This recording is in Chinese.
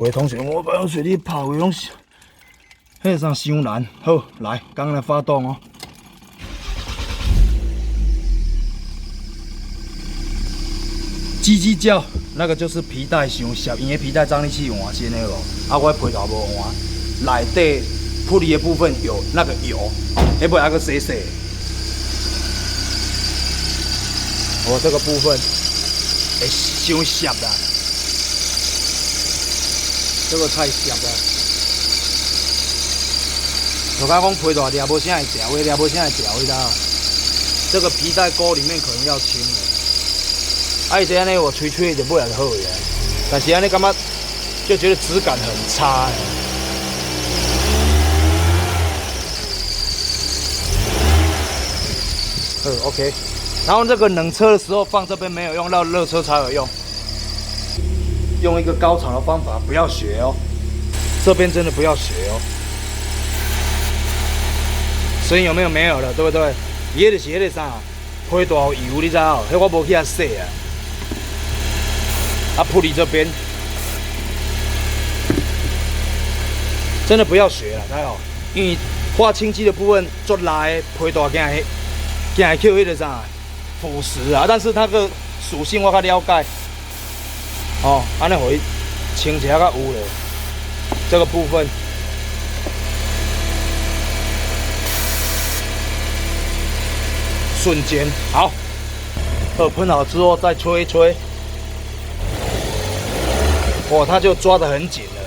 各位同学，我把用水里泡的拢是，迄上伤难。好，来，刚来发动哦。叽叽叫，那个就是皮带伤涩，因为皮带张力器换先的咯。啊，我皮带无换，内底铺里的部分有那个油，迄尾还个洗洗。哦，这个部分会伤涩啦。 这个太涩了，就讲讲皮大粒，无啥会掉，微粒无啥会掉，你知道？这个皮带钩里面可能要清了。啊，伊这样呢，我吹吹就不然好呀，但是安尼感觉就觉得质感很差。OK。然后这个冷车的时候放这边没有用，到热车才有用。 用一个高潮的方法，不要学哦。这边真的不要学哦。声音有没有？没有了，对不对？伊迄就是迄个啥，皮大油，你知道？迄我无去遐洗啊。啊，普里这边真的不要学了，知道？因为划清机的部分做来皮大，竟会扣迄个啥腐蚀啊。但是它个属性我较了解。 哦，安尼互伊清一下较有咧，这个部分。瞬间好，喷好之后再吹一吹，哇，它就抓得很紧了。